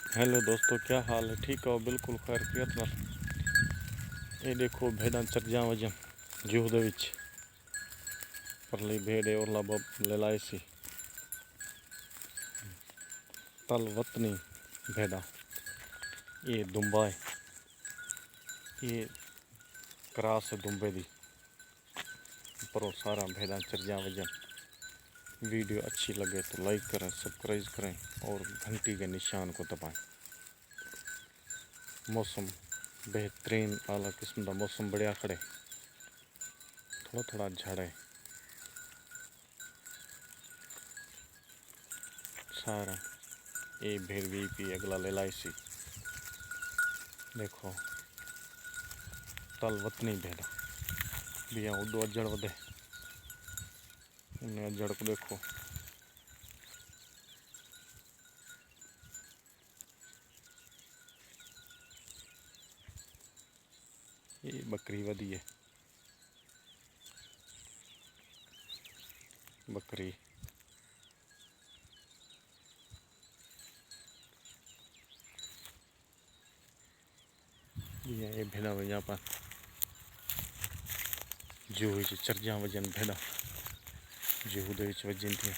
Hello दोस्तों, क्या हाल है? ठीक हो? बिल्कुल खैरियत नाल। ये देखो भेड़ा चरजा वजन जूह दे विच परली भेड़ और बब ले सी तल वतनी भेड़ा। ये दुम्बा है, ये क्रास है दुम्बे दी। पर सारा भेड़ा चरजा वजन। वीडियो अच्छी लगे तो लाइक करें, सब्सक्राइब करें और घंटी के निशान को दबाएं। मौसम बेहतरीन आला किस्म का मौसम बढ़िया खड़े, थोड़ा थोड़ा झाड़ है सारा। ये भेड़ भी पी अगला ले लाई सी। देखो तल वतनी भेड़ा बिया उदो अजड़ वधे। उन्हें अजड़ को देखो। ये बकरी वधी है, बकरी ये भेड़ा वजह पर जूह चरजा वजन भेड़ा जूह दे वजन थी।